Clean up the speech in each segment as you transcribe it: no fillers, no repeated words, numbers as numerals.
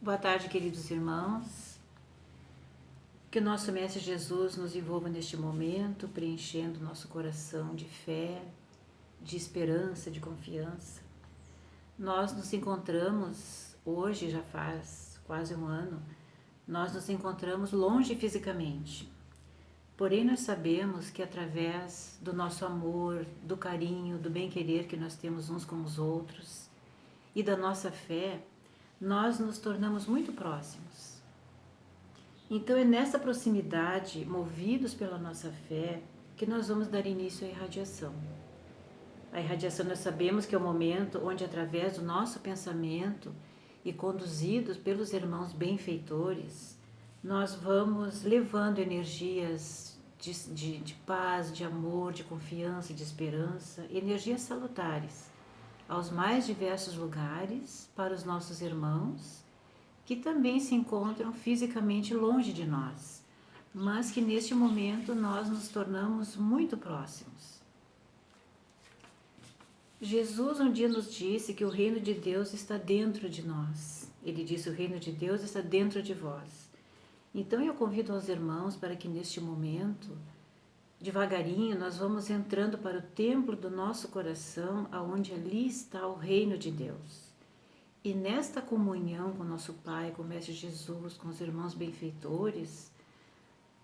Boa tarde, queridos irmãos. Que o nosso Mestre Jesus nos envolva neste momento, preenchendo nosso coração de fé, de esperança, de confiança. Nós nos encontramos, hoje já faz quase um ano, nós nos encontramos longe fisicamente. Porém, nós sabemos que através do nosso amor, do carinho, do bem-querer que nós temos uns com os outros e da nossa fé, nós nos tornamos muito próximos. Então é nessa proximidade, movidos pela nossa fé, que nós vamos dar início à irradiação. A irradiação nós sabemos que é o momento onde, através do nosso pensamento e conduzidos pelos irmãos benfeitores, nós vamos levando energias de paz, de amor, de confiança, de esperança, energias salutares aos mais diversos lugares para os nossos irmãos que também se encontram fisicamente longe de nós, mas que neste momento nós nos tornamos muito próximos. Jesus um dia nos disse que o reino de Deus está dentro de nós. Ele disse: o reino de Deus está dentro de vós. Então eu convido aos irmãos para que neste momento, devagarinho, nós vamos entrando para o templo do nosso coração, aonde ali está o reino de Deus. E nesta comunhão com nosso Pai, com o Mestre Jesus, com os irmãos benfeitores,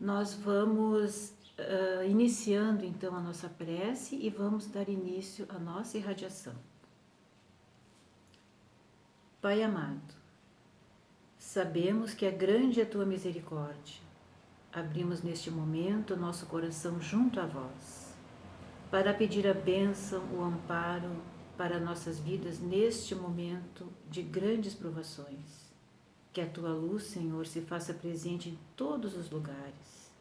nós vamos iniciando então a nossa prece e vamos dar início à nossa irradiação. Pai amado, sabemos que é grande a Tua misericórdia. Abrimos neste momento o nosso coração junto a vós, para pedir a bênção, o amparo para nossas vidas neste momento de grandes provações. Que a Tua luz, Senhor, se faça presente em todos os lugares.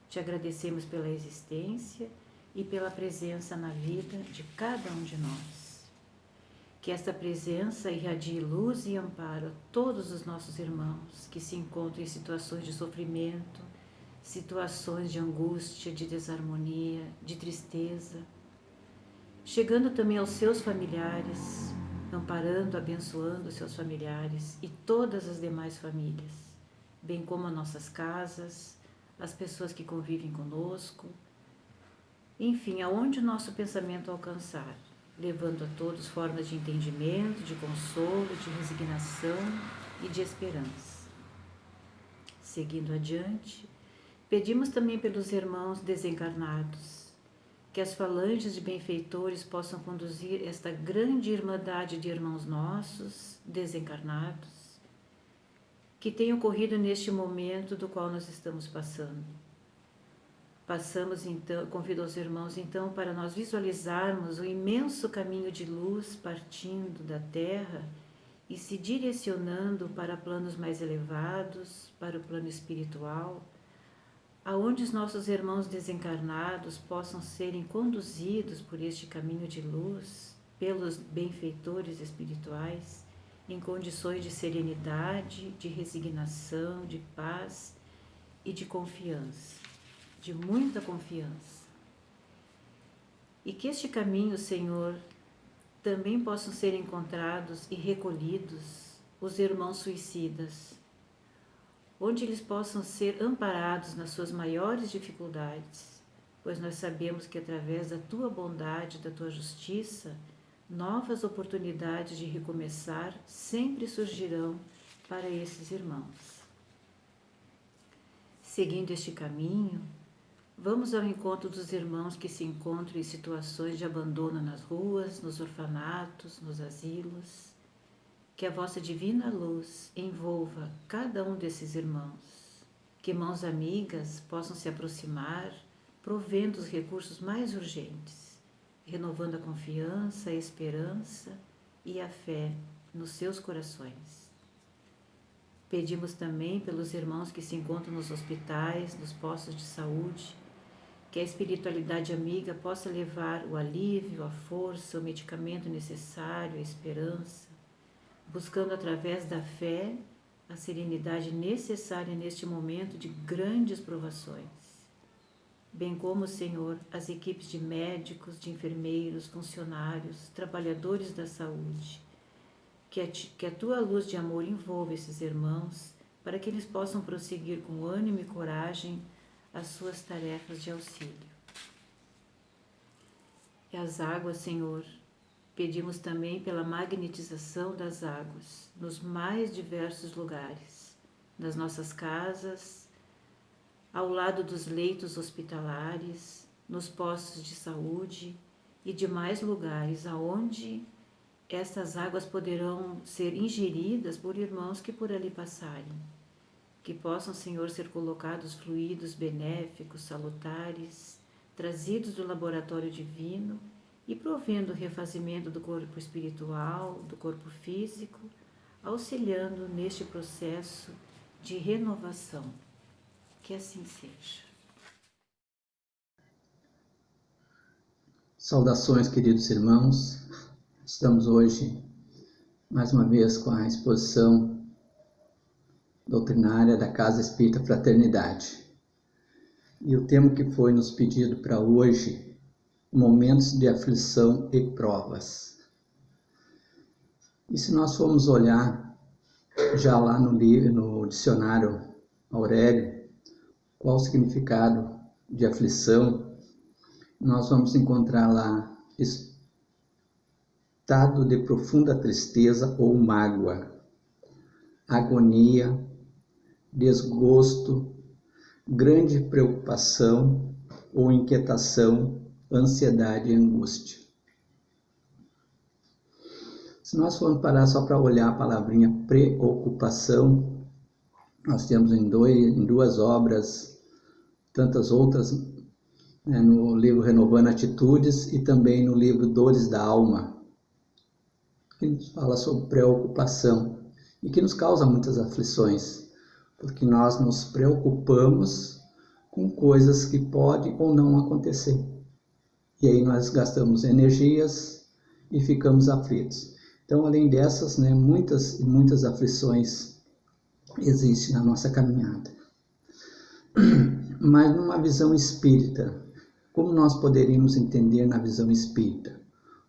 Te agradecemos pela existência e pela presença na vida de cada um de nós. Que esta presença irradie luz e amparo a todos os nossos irmãos que se encontram em situações de sofrimento, situações de angústia, de desarmonia, de tristeza, chegando também aos seus familiares, amparando, abençoando os seus familiares e todas as demais famílias, bem como as nossas casas, as pessoas que convivem conosco, enfim, aonde o nosso pensamento alcançar, levando a todos formas de entendimento, de consolo, de resignação e de esperança. Seguindo adiante, pedimos também pelos irmãos desencarnados, que as falanges de benfeitores possam conduzir esta grande irmandade de irmãos nossos desencarnados, que tem ocorrido neste momento do qual nós estamos passando. Passamos então, convido os irmãos então para nós visualizarmos o imenso caminho de luz partindo da Terra e se direcionando para planos mais elevados, para o plano espiritual, aonde os nossos irmãos desencarnados possam serem conduzidos por este caminho de luz pelos benfeitores espirituais, em condições de serenidade, de resignação, de paz e de confiança, de muita confiança. E que este caminho, Senhor, também possam ser encontrados e recolhidos os irmãos suicidas, onde eles possam ser amparados nas suas maiores dificuldades, pois nós sabemos que através da Tua bondade, da Tua justiça, novas oportunidades de recomeçar sempre surgirão para esses irmãos. Seguindo este caminho, vamos ao encontro dos irmãos que se encontram em situações de abandono nas ruas, nos orfanatos, nos asilos. Que a vossa divina luz envolva cada um desses irmãos. Que mãos amigas possam se aproximar, provendo os recursos mais urgentes, renovando a confiança, a esperança e a fé nos seus corações. Pedimos também pelos irmãos que se encontram nos hospitais, nos postos de saúde, que a espiritualidade amiga possa levar o alívio, a força, o medicamento necessário, a esperança, buscando através da fé a serenidade necessária neste momento de grandes provações. Bem como, Senhor, as equipes de médicos, de enfermeiros, funcionários, trabalhadores da saúde, que a tua luz de amor envolva esses irmãos, para que eles possam prosseguir com ânimo e coragem as suas tarefas de auxílio. E as águas, Senhor, pedimos também pela magnetização das águas nos mais diversos lugares, nas nossas casas, ao lado dos leitos hospitalares, nos postos de saúde e demais lugares aonde estas águas poderão ser ingeridas por irmãos que por ali passarem. Que possam, Senhor, ser colocados fluidos benéficos, salutares, trazidos do laboratório divino e provendo o refazimento do corpo espiritual, do corpo físico, auxiliando neste processo de renovação. Que assim seja. Saudações, queridos irmãos. Estamos hoje, mais uma vez, com a exposição doutrinária da Casa Espírita Fraternidade. E o tema que foi nos pedido para hoje, momentos de aflição e provas. E se nós formos olhar já lá no dicionário Aurélio, qual o significado de aflição, nós vamos encontrar lá estado de profunda tristeza ou mágoa, agonia, desgosto, grande preocupação ou inquietação, ansiedade e angústia. Se nós formos parar só para olhar a palavrinha preocupação, nós temos em duas obras, tantas outras, no livro Renovando Atitudes e também no livro Dores da Alma, que nos fala sobre preocupação e que nos causa muitas aflições, porque nós nos preocupamos com coisas que podem ou não acontecer. E aí nós gastamos energias e ficamos aflitos. Então, além dessas, muitas aflições existem na nossa caminhada. Mas numa visão espírita, como nós poderíamos entender na visão espírita?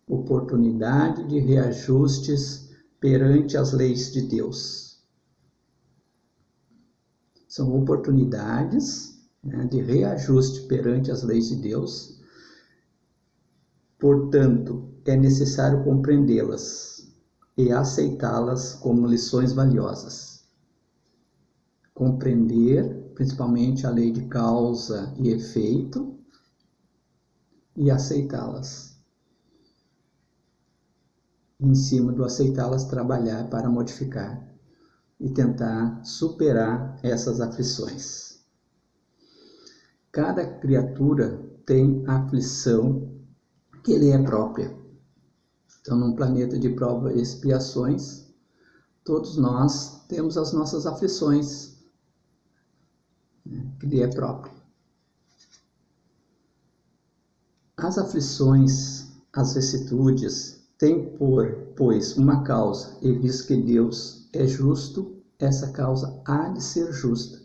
Oportunidade de reajustes perante as leis de Deus. São oportunidades de reajuste perante as leis de Deus. Portanto, é necessário compreendê-las e aceitá-las como lições valiosas. Compreender, principalmente, a lei de causa e efeito, e aceitá-las. Em cima do aceitá-las, trabalhar para modificar e tentar superar essas aflições. Cada criatura tem a aflição que lhe é própria. Então, num planeta de provas e expiações, todos nós temos as nossas aflições, que lhe é própria. As aflições, as vicissitudes, têm pois uma causa, e visto que Deus é justo, essa causa há de ser justa.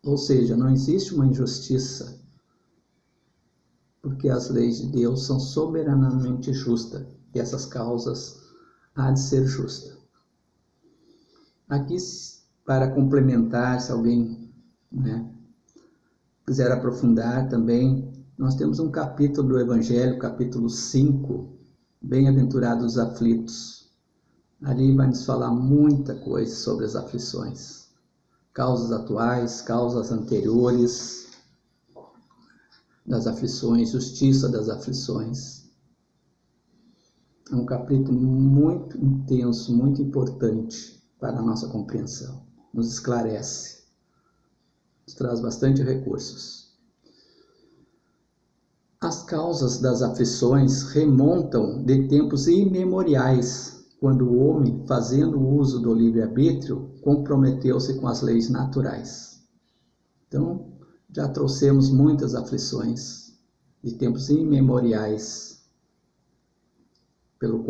Ou seja, não existe uma injustiça, porque as leis de Deus são soberanamente justas, e essas causas há de ser justa. Aqui, para complementar, se alguém quiser aprofundar também, nós temos um capítulo do Evangelho, capítulo 5, Bem-aventurados os aflitos. Ali vai nos falar muita coisa sobre as aflições, causas atuais, causas anteriores das aflições, justiça das aflições. É um capítulo muito intenso, muito importante para a nossa compreensão. Nos esclarece, nos traz bastante recursos. As causas das aflições remontam de tempos imemoriais, quando o homem, fazendo uso do livre-arbítrio, comprometeu-se com as leis naturais. Então, já trouxemos muitas aflições de tempos imemoriais, pelo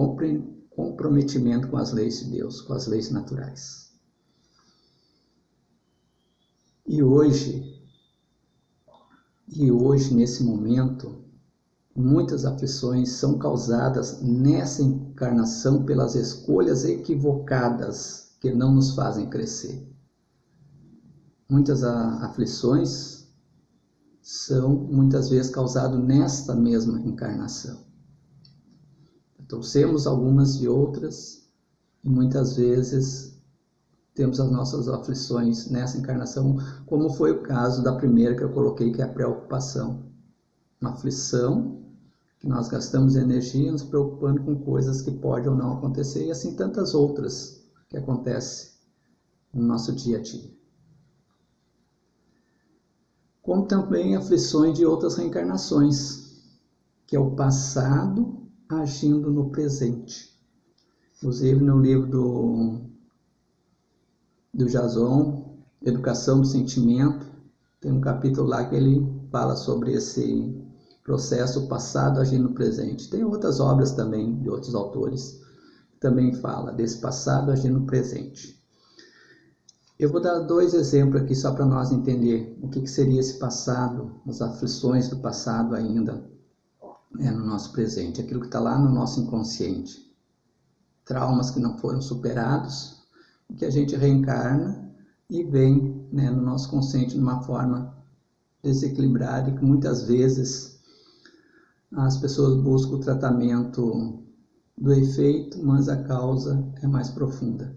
comprometimento com as leis de Deus, com as leis naturais. E hoje, nesse momento, muitas aflições são causadas nessa encarnação pelas escolhas equivocadas que não nos fazem crescer. Muitas aflições são muitas vezes causadas nesta mesma encarnação. Trouxemos algumas de outras e muitas vezes temos as nossas aflições nessa encarnação, como foi o caso da primeira que eu coloquei, que é a preocupação. Uma aflição que nós gastamos energia nos preocupando com coisas que podem ou não acontecer, e assim tantas outras que acontecem no nosso dia a dia. Como também aflições de outras reencarnações, que é o passado agindo no presente. Inclusive no livro do Jason, Educação do Sentimento, tem um capítulo lá que ele fala sobre esse processo passado agindo no presente. Tem outras obras também de outros autores que também fala desse passado agindo no presente. Eu vou dar 2 exemplos aqui só para nós entender o que seria esse passado, as aflições do passado ainda no nosso presente, aquilo que está lá no nosso inconsciente. Traumas que não foram superados, que a gente reencarna e vem no nosso consciente de uma forma desequilibrada, e que muitas vezes as pessoas buscam o tratamento do efeito, mas a causa é mais profunda,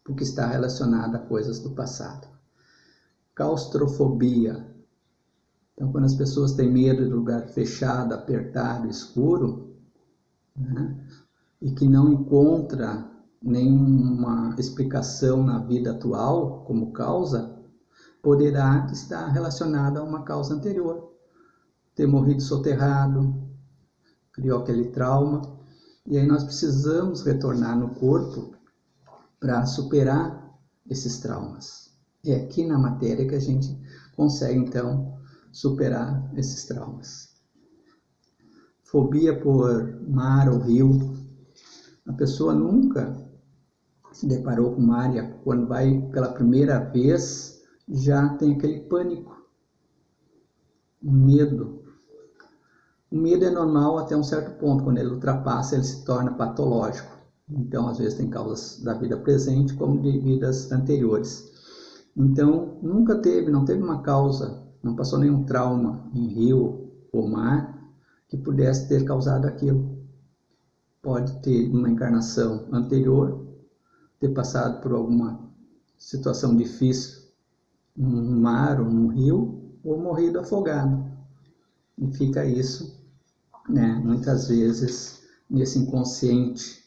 porque está relacionada a coisas do passado. Claustrofobia. Então, quando as pessoas têm medo de lugar fechado, apertado, escuro, e que não encontra nenhuma explicação na vida atual como causa, poderá estar relacionada a uma causa anterior. Ter morrido soterrado, criou aquele trauma, e aí nós precisamos retornar no corpo para superar esses traumas. É aqui na matéria que a gente consegue, então, superar esses traumas. Fobia por mar ou rio. A pessoa nunca se deparou com mar, e quando vai pela primeira vez, já tem aquele pânico, um medo. O medo é normal até um certo ponto, quando ele ultrapassa, ele se torna patológico. Então, às vezes tem causas da vida presente como de vidas anteriores. Então, não teve uma causa, não passou nenhum trauma em rio ou mar que pudesse ter causado aquilo. Pode ter uma encarnação anterior, ter passado por alguma situação difícil num mar ou num rio, ou morrido afogado. E fica isso, muitas vezes, nesse inconsciente,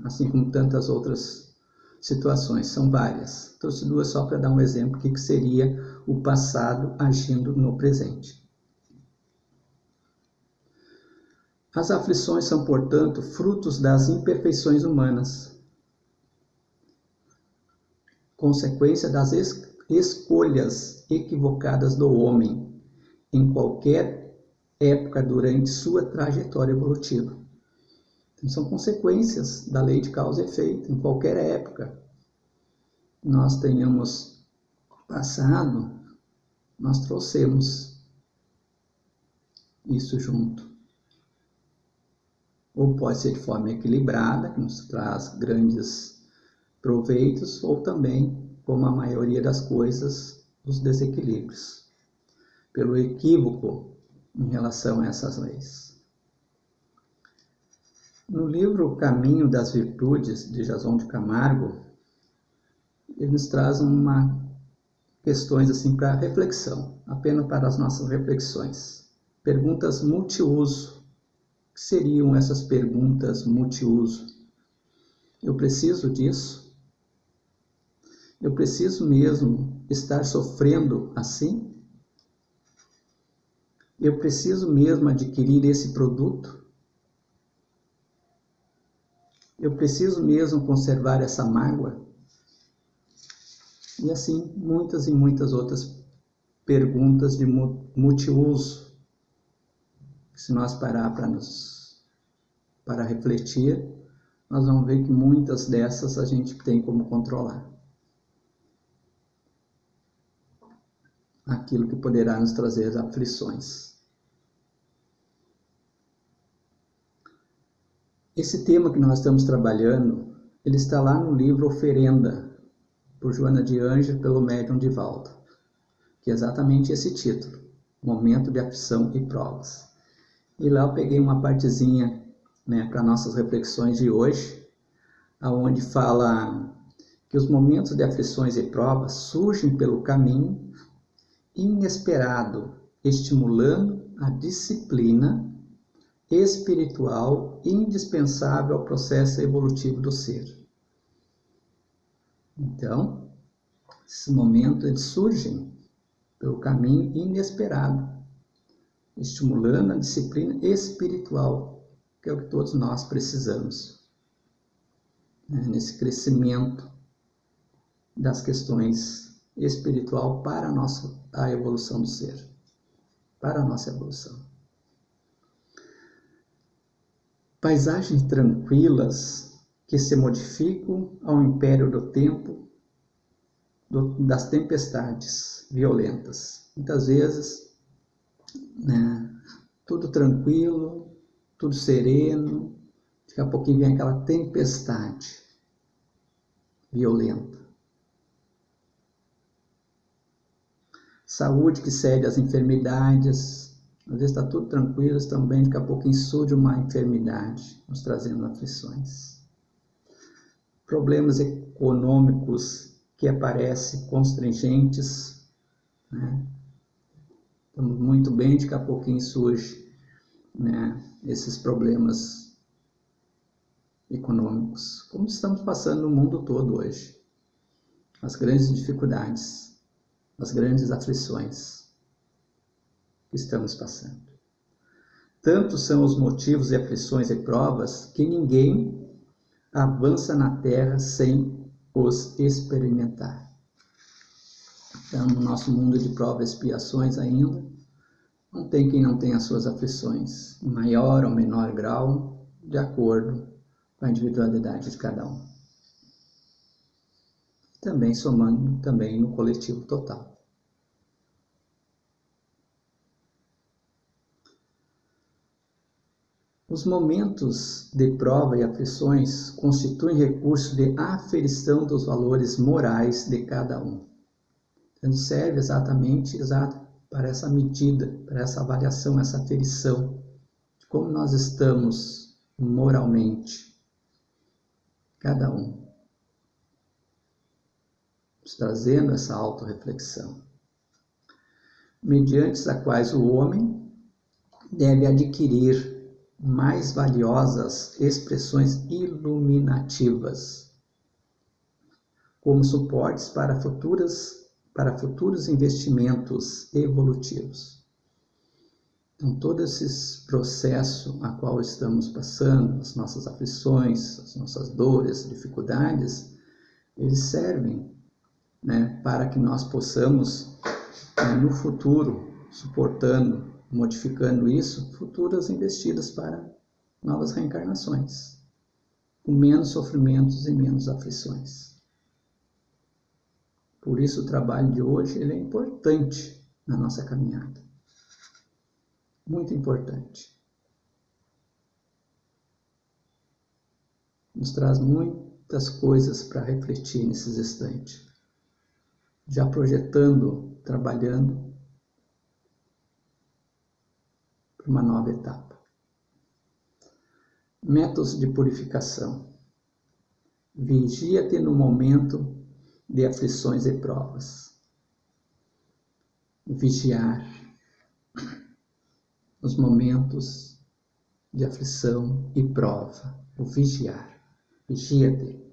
assim como tantas outras situações, são várias. Trouxe 2 só para dar um exemplo do que seria o passado agindo no presente. As aflições são, portanto, frutos das imperfeições humanas, consequência das escolhas equivocadas do homem em qualquer época durante sua trajetória evolutiva. Então, são consequências da lei de causa e efeito em qualquer época. Nós tenhamos passado, nós trouxemos isso junto. Ou pode ser de forma equilibrada, que nos traz grandes proveitos, ou também, como a maioria das coisas, os desequilíbrios, pelo equívoco em relação a essas leis. No livro Caminho das Virtudes, de Jason de Camargo, ele nos traz questões assim para reflexão, apenas para as nossas reflexões. Perguntas multiuso. O que seriam essas perguntas multiuso? Eu preciso disso? Eu preciso mesmo estar sofrendo assim? Eu preciso mesmo adquirir esse produto? Eu preciso mesmo conservar essa mágoa? E assim, muitas e muitas outras perguntas de multiuso. Se nós parar para refletir, nós vamos ver que muitas dessas a gente tem como controlar. Aquilo que poderá nos trazer aflições. Esse tema que nós estamos trabalhando, ele está lá no livro Oferenda, por Joana de Ângeles, pelo médium Divaldo, que é exatamente esse título, Momento de Aflição e Provas. E lá eu peguei uma partezinha, né, para nossas reflexões de hoje, onde fala que os momentos de aflições e provas surgem pelo caminho inesperado, estimulando a disciplina espiritual indispensável ao processo evolutivo do ser. Então, esses momentos eles surgem pelo caminho inesperado, estimulando a disciplina espiritual, que é o que todos nós precisamos, nesse crescimento das questões espiritual para a evolução do ser, para a nossa evolução. Paisagens tranquilas que se modificam ao império do tempo, das tempestades violentas. Muitas vezes, né, tudo tranquilo, tudo sereno, daqui a pouquinho vem aquela tempestade violenta. Saúde que cede às enfermidades. Às vezes está tudo tranquilo, também daqui a pouquinho surge uma enfermidade, nos trazendo aflições. Problemas econômicos que aparecem constrangentes, né? Estamos muito bem, daqui a pouquinho surge, né, esses problemas econômicos, como estamos passando no mundo todo hoje. As grandes dificuldades, as grandes aflições que estamos passando. Tantos são os motivos e aflições e provas que ninguém avança na Terra sem os experimentar. Então, no nosso mundo de provas e expiações ainda, não tem quem não tenha as suas aflições, em maior ou menor grau, de acordo com a individualidade de cada um. Também somando também no coletivo total. Os momentos de prova e aflições constituem recurso de aferição dos valores morais de cada um. Então, serve exatamente para essa medida, para essa avaliação, essa aferição de como nós estamos moralmente, cada um, nos trazendo essa autorreflexão, mediante as quais o homem deve adquirir mais valiosas expressões iluminativas, como suportes para futuros investimentos evolutivos. Então, todo esse processo a qual estamos passando, as nossas aflições, as nossas dores, dificuldades, eles servem, né, para que nós possamos, no futuro, suportando, modificando isso, futuras investidas para novas reencarnações, com menos sofrimentos e menos aflições. Por isso o trabalho de hoje ele é importante na nossa caminhada. Muito importante. Nos traz muitas coisas para refletir nesses instantes. Já projetando, trabalhando para uma nova etapa. Métodos de purificação. Vigia-te no momento de aflições e provas. Vigiar nos momentos de aflição e prova. O vigiar. Vigia-te.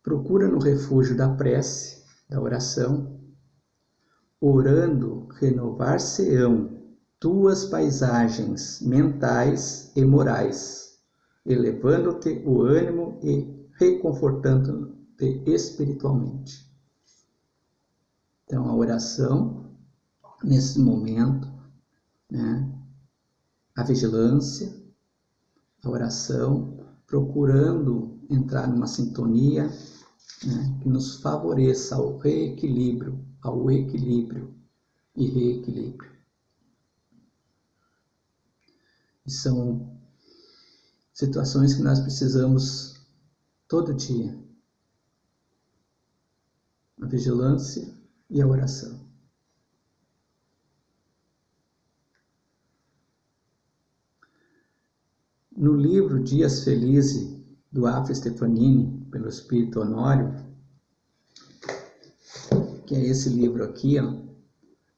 Procura no refúgio da prece, da oração, orando renovar-se-ão tuas paisagens mentais e morais, elevando-te o ânimo e reconfortando-te espiritualmente. Então, a oração, nesse momento, né, a vigilância, a oração, procurando entrar numa sintonia, né, que nos favoreça ao equilíbrio e reequilíbrio. E são situações que nós precisamos todo dia. A vigilância e a oração. No livro Dias Felizes, do Afra Stefanini, pelo Espírito Honório, que é esse livro aqui, ó,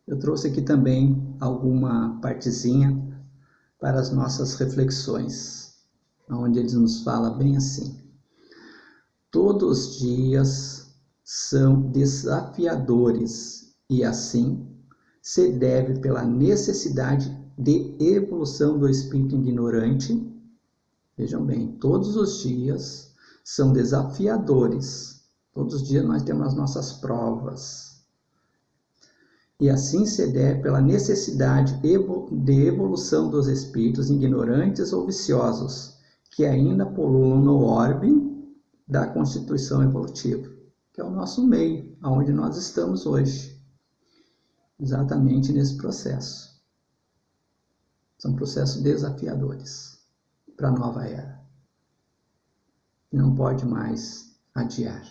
eu trouxe aqui também alguma partezinha para as nossas reflexões, onde ele nos fala bem assim: todos os dias são desafiadores e assim se deve pela necessidade de evolução do espírito ignorante. Vejam bem, todos os dias são desafiadores. Todos os dias nós temos as nossas provas. E assim se deve pela necessidade de evolução dos espíritos ignorantes ou viciosos, que ainda pululam no orbe da constituição evolutiva, que é o nosso meio, onde nós estamos hoje. Exatamente nesse processo. São processos desafiadores para a nova era. Não pode mais adiar.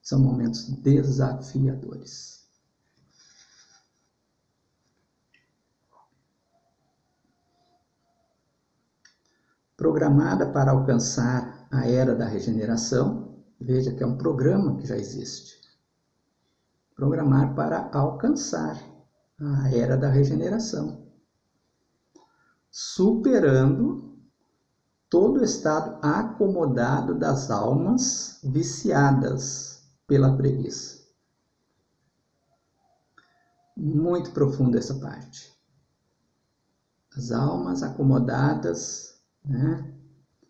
São momentos desafiadores. Programada para alcançar a era da regeneração, veja que é um programa que já existe. Programar para alcançar a era da regeneração, superando todo o estado acomodado das almas viciadas pela preguiça. Muito profunda essa parte. As almas acomodadas,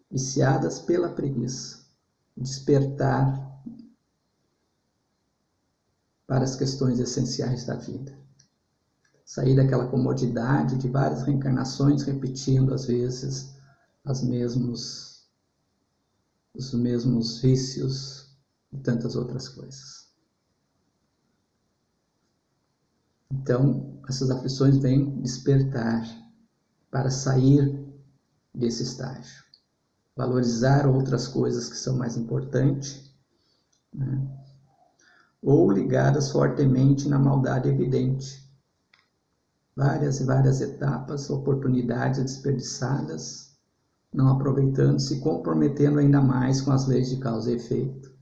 viciadas pela preguiça. Despertar para as questões essenciais da vida. Sair daquela comodidade de várias reencarnações, repetindo às vezes os mesmos vícios e tantas outras coisas. Então, essas aflições vêm despertar para sair desse estágio. Valorizar outras coisas que são mais importantes, ou ligadas fortemente na maldade evidente. Várias e várias etapas, oportunidades desperdiçadas, não aproveitando, se comprometendo ainda mais com as leis de causa e efeito,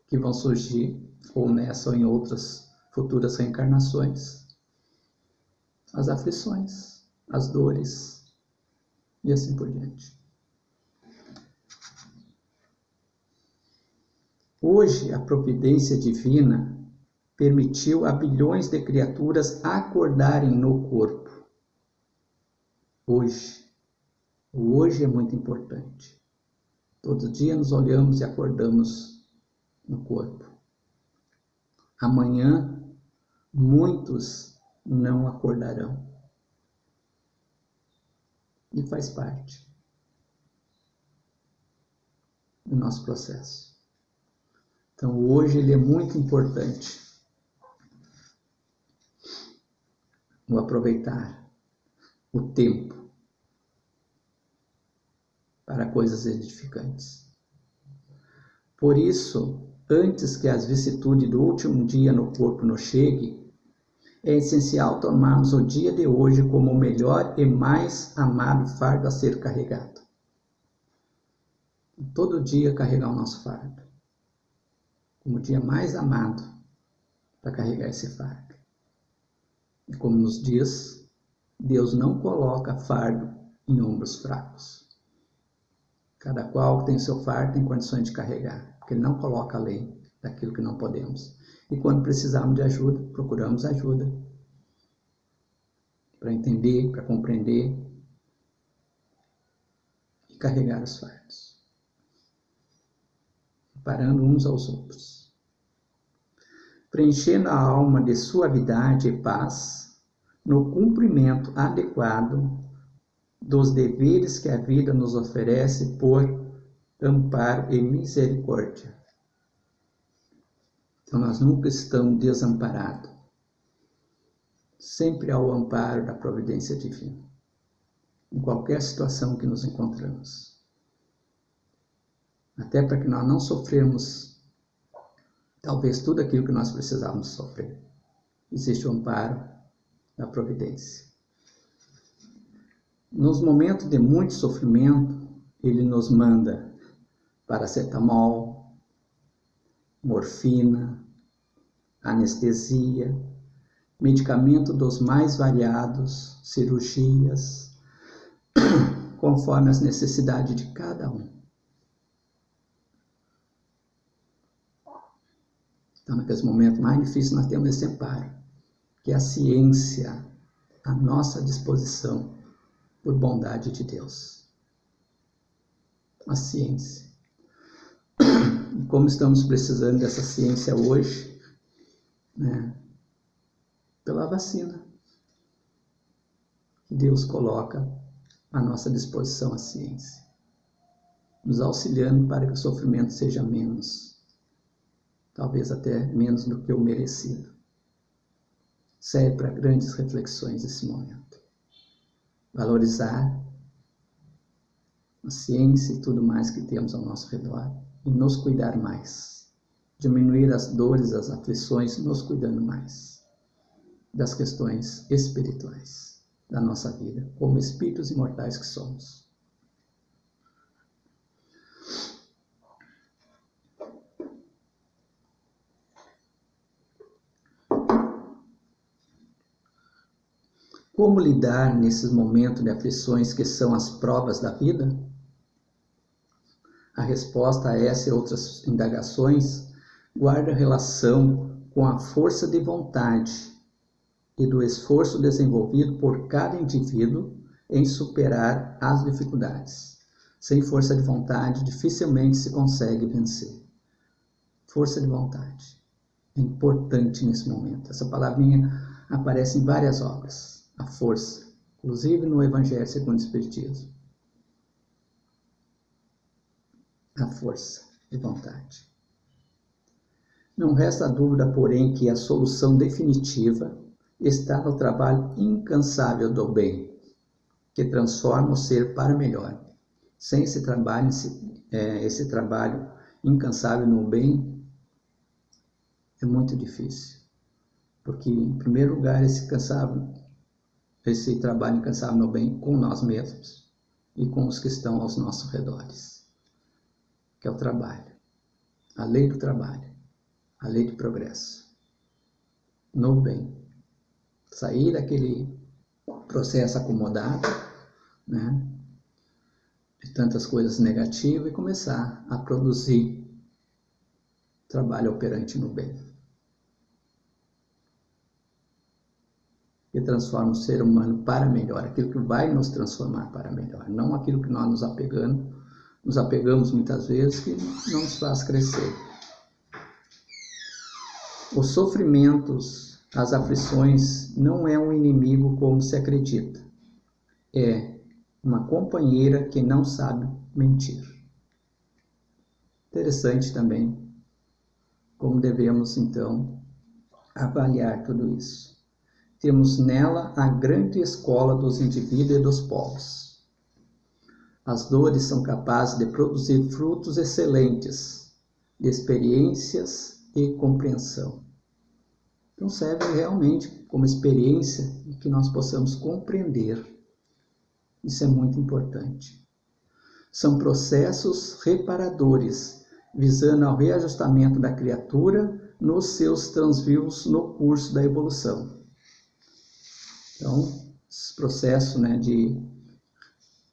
que vão surgir, ou nessa ou em outras futuras reencarnações. As aflições, as dores, e assim por diante. Hoje, a providência divina permitiu a bilhões de criaturas acordarem no corpo. Hoje. O hoje é muito importante. Todo dia nos olhamos e acordamos no corpo. Amanhã, muitos não acordarão. E faz parte do nosso processo. Então, hoje ele é muito importante. O aproveitar o tempo para coisas edificantes. Por isso, antes que as vicissitudes do último dia no corpo nos chegue, é essencial tomarmos o dia de hoje como o melhor e mais amado fardo a ser carregado. Todo dia carregar o nosso fardo, como o dia mais amado para carregar esse fardo. E como nos diz, Deus não coloca fardo em ombros fracos. Cada qual tem o seu fardo, tem condições de carregar, porque Ele não coloca além daquilo que não podemos. E quando precisarmos de ajuda, procuramos ajuda para entender, para compreender e carregar os fardos, parando uns aos outros, preenchendo a alma de suavidade e paz no cumprimento adequado dos deveres que a vida nos oferece por amparo e misericórdia. Então nós nunca estamos desamparados. Sempre há o amparo da providência divina. em qualquer situação que nos encontramos. Até para que nós não sofrermos talvez tudo aquilo que nós precisávamos sofrer. Existe o amparo da providência. Nos momentos de muito sofrimento, ele nos manda paracetamol, morfina, anestesia, medicamento dos mais variados, cirurgias, conforme as necessidades de cada um. Então, naqueles momentos mais difíceis, nós temos esse amparo, que é a ciência à nossa disposição, por bondade de Deus. A ciência. E como estamos precisando dessa ciência hoje, né? Pela vacina. Deus coloca à nossa disposição a ciência, nos auxiliando para que o sofrimento seja menos, talvez até menos do que o merecido. Serve para grandes reflexões esse momento. Valorizar a ciência e tudo mais que temos ao nosso redor e nos cuidar mais. Diminuir as dores, as aflições, nos cuidando mais das questões espirituais da nossa vida, como espíritos imortais que somos. Como lidar nesses momentos de aflições que são as provas da vida? A resposta a essa e outras indagações guarda relação com a força de vontade e do esforço desenvolvido por cada indivíduo em superar as dificuldades. Sem força de vontade, dificilmente se consegue vencer. Força de vontade é importante nesse momento. Essa palavrinha aparece em várias obras. A força, inclusive no Evangelho segundo o Espiritismo. A força de vontade. Não resta dúvida, porém, que a solução definitiva está no trabalho incansável do bem, que transforma o ser para melhor. Sem esse trabalho incansável no bem, é muito difícil. Porque, em primeiro lugar, esse trabalho incansável no bem com nós mesmos e com os que estão aos nossos redores, que é o trabalho, a lei do trabalho, a lei do progresso, no bem. Sair daquele processo acomodado, né, de tantas coisas negativas e começar a produzir trabalho operante no bem. Que transforma o ser humano para melhor, aquilo que vai nos transformar para melhor, não aquilo que nós nos apegamos muitas vezes, que não nos faz crescer. Os sofrimentos, as aflições, não é um inimigo como se acredita, é uma companheira que não sabe mentir. Interessante também como devemos, então, avaliar tudo isso. Temos nela a grande escola dos indivíduos e dos povos. As dores são capazes de produzir frutos excelentes, de experiências e compreensão. Então serve realmente como experiência e que nós possamos compreender. Isso é muito importante. São processos reparadores, visando ao reajustamento da criatura nos seus transvios no curso da evolução. Então, esse processo, né,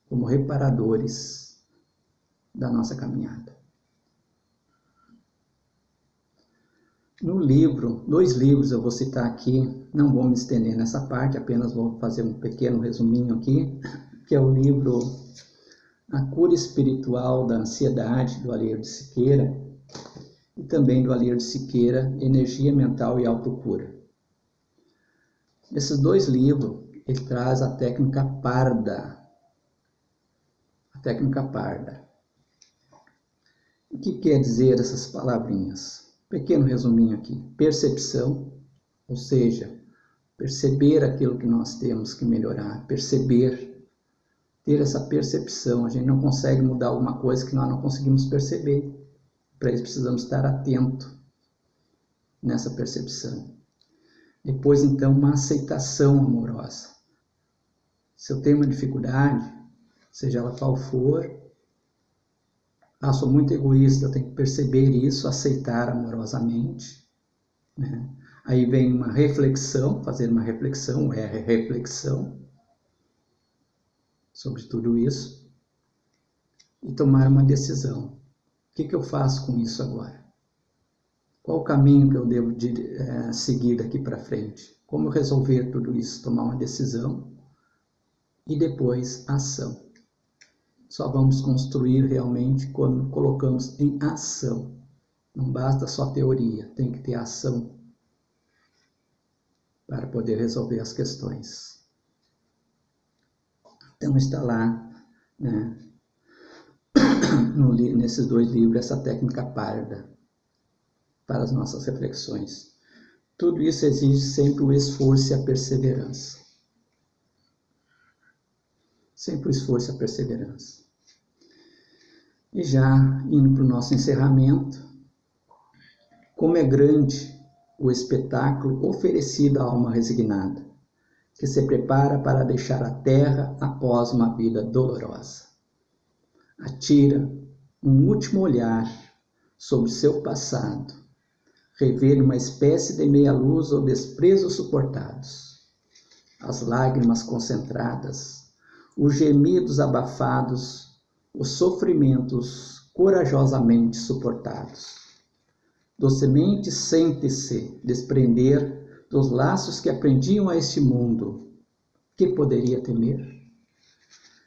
como reparadores da nossa caminhada. No livro, 2 livros eu vou citar aqui, não vou me estender nessa parte, apenas vou fazer um pequeno resuminho aqui, que é o livro A Cura Espiritual da Ansiedade, do Alheiro de Siqueira, e também do Alheiro de Siqueira, Energia Mental e Autocura. Esses 2 livros, ele traz a técnica parda. A técnica parda. O que quer dizer essas palavrinhas? Pequeno resuminho aqui. Percepção, ou seja, perceber aquilo que nós temos que melhorar, perceber ter essa percepção. A gente não consegue mudar alguma coisa que nós não conseguimos perceber. Para isso precisamos estar atento nessa percepção. Depois, então, uma aceitação amorosa. Se eu tenho uma dificuldade, seja ela qual for, sou muito egoísta, eu tenho que perceber isso, aceitar amorosamente, né? Aí vem uma reflexão, fazer uma reflexão, reflexão sobre tudo isso e tomar uma decisão. O que eu faço com isso agora? Qual o caminho que eu devo seguir daqui para frente? Como resolver tudo isso? Tomar uma decisão e depois ação. Só vamos construir realmente quando colocamos em ação. Não basta só teoria, tem que ter ação para poder resolver as questões. Então está lá, né, nesses 2 livros, essa técnica parda para as nossas reflexões. Tudo isso exige sempre o esforço e a perseverança. Sempre o esforço e a perseverança. E já indo para o nosso encerramento, como é grande o espetáculo oferecido à alma resignada, que se prepara para deixar a terra após uma vida dolorosa. Atira um último olhar sobre seu passado, rever uma espécie de meia-luz ou desprezo suportados, as lágrimas concentradas, os gemidos abafados, os sofrimentos corajosamente suportados. Docemente sente-se desprender dos laços que aprendiam a este mundo. Que poderia temer?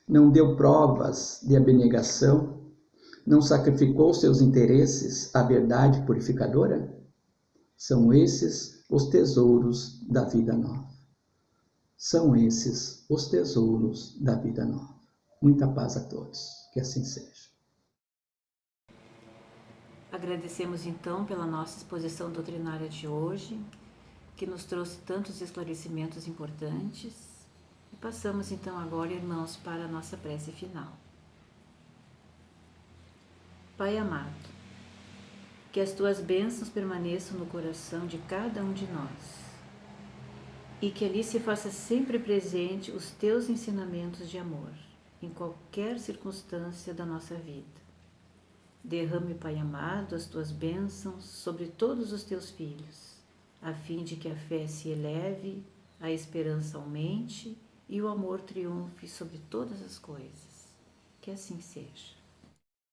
Não deu provas de abnegação? Não sacrificou seus interesses à verdade purificadora? São esses os tesouros da vida nova. São esses os tesouros da vida nova. Muita paz a todos. Que assim seja. Agradecemos então pela nossa exposição doutrinária de hoje, que nos trouxe tantos esclarecimentos importantes. E passamos então agora, irmãos, para a nossa prece final. Pai amado, que as tuas bênçãos permaneçam no coração de cada um de nós e que ali se faça sempre presente os teus ensinamentos de amor, em qualquer circunstância da nossa vida. Derrame, Pai amado, as tuas bênçãos sobre todos os teus filhos, a fim de que a fé se eleve, a esperança aumente e o amor triunfe sobre todas as coisas. Que assim seja.